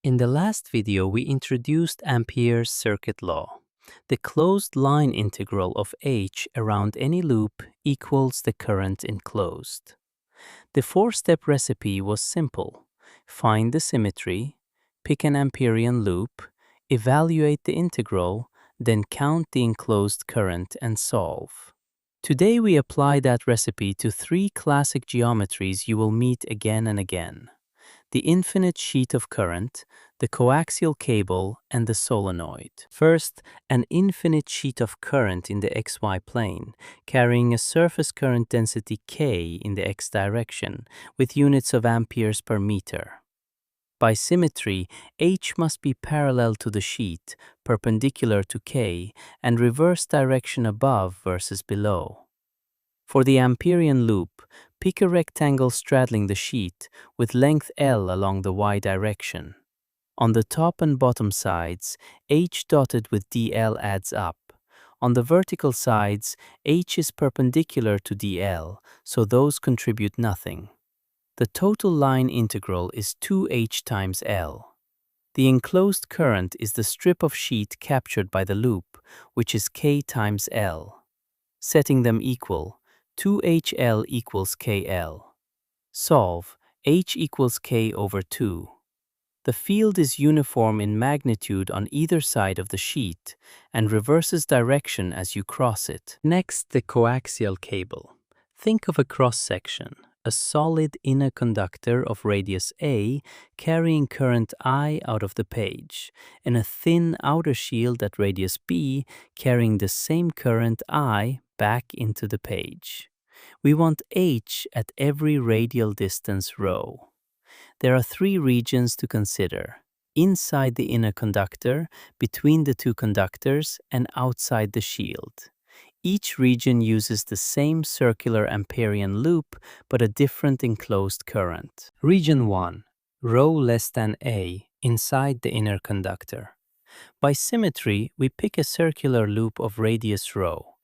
In the last video, we introduced Ampere's circuit law. The closed line integral of H around any loop equals the current enclosed. The four-step recipe was simple. Find the symmetry, pick an Amperian loop, evaluate the integral, then count the enclosed current and solve. Today we apply that recipe to three classic geometries you will meet again and again: the infinite sheet of current, the coaxial cable, and the solenoid. First, an infinite sheet of current in the xy plane, carrying a surface current density K in the x direction, with units of amperes per meter. By symmetry, H must be parallel to the sheet, perpendicular to K, and reverse direction above versus below. For the Amperian loop, pick a rectangle straddling the sheet with length L along the y direction. On the top and bottom sides, H dotted with dl adds up. On the vertical sides, H is perpendicular to dl, so those contribute nothing. The total line integral is 2H times L. The enclosed current is the strip of sheet captured by the loop, which is K times L. Setting them equal, 2HL equals KL. Solve, H equals K over 2. The field is uniform in magnitude on either side of the sheet and reverses direction as you cross it. Next, the coaxial cable. Think of a cross-section, a solid inner conductor of radius A carrying current I out of the page, and a thin outer shield at radius B carrying the same current I back into the page. We want H at every radial distance rho. There are three regions to consider: inside the inner conductor, between the two conductors, and outside the shield. Each region uses the same circular Amperian loop, but a different enclosed current. Region 1. Rho less than A, inside the inner conductor. By symmetry, we pick a circular loop of radius rho.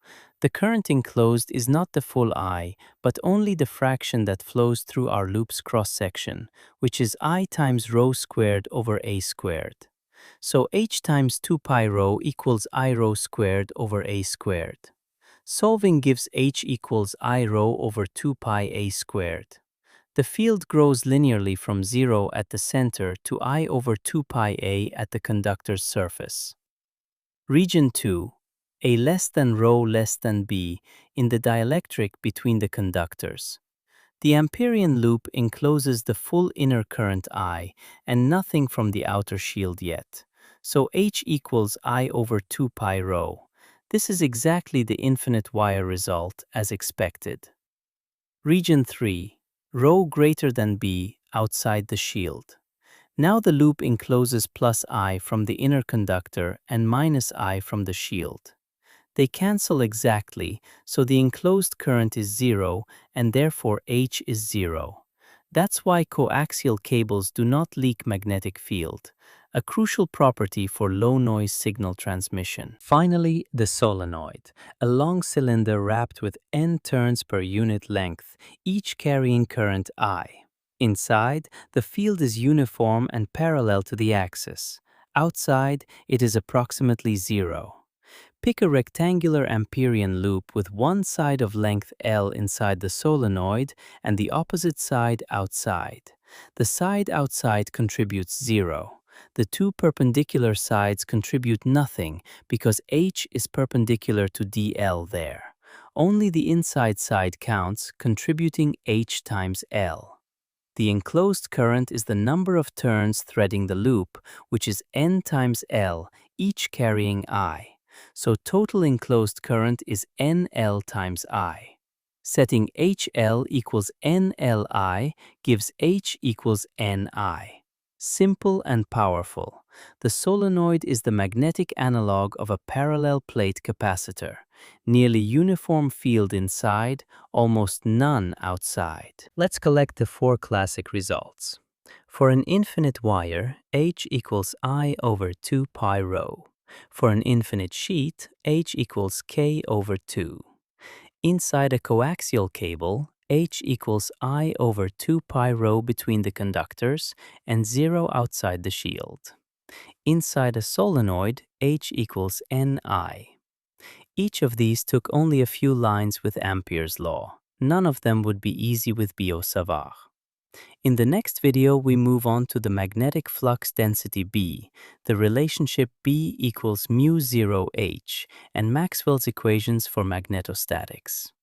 The current enclosed is not the full I, but only the fraction that flows through our loop's cross-section, which is I times rho squared over A squared. So H times 2 pi rho equals I rho squared over A squared. Solving gives H equals I rho over 2 pi A squared. The field grows linearly from 0 at the center to I over 2 pi A at the conductor's surface. Region 2. A less than rho less than B in the dielectric between the conductors. The Amperian loop encloses the full inner current I and nothing from the outer shield yet. So H equals I over 2 pi rho. This is exactly the infinite wire result as expected. Region 3. Rho greater than B outside the shield. Now the loop encloses plus I from the inner conductor and minus I from the shield. They cancel exactly, so the enclosed current is 0 and therefore H is 0. That's why coaxial cables do not leak magnetic field, a crucial property for low-noise signal transmission. Finally, the solenoid, a long cylinder wrapped with n turns per unit length, each carrying current I. Inside, the field is uniform and parallel to the axis. Outside, it is approximately 0. Pick a rectangular Amperian loop with one side of length L inside the solenoid and the opposite side outside. The side outside contributes 0. The two perpendicular sides contribute nothing because H is perpendicular to dl there. Only the inside side counts, contributing H times L. The enclosed current is the number of turns threading the loop, which is N times L, each carrying I. So total enclosed current is NL times I. Setting HL equals NLI gives H equals NI. Simple and powerful. The solenoid is the magnetic analog of a parallel plate capacitor. Nearly uniform field inside, almost none outside. Let's collect the four classic results. For an infinite wire, H equals I over 2 pi rho. For an infinite sheet, H equals K over 2. Inside a coaxial cable, H equals I over 2 pi rho between the conductors and 0 outside the shield. Inside a solenoid, H equals Ni. Each of these took only a few lines with Ampere's law. None of them would be easy with Biot-Savart. In the next video, we move on to the magnetic flux density B, the relationship B equals mu 0 H, and Maxwell's equations for magnetostatics.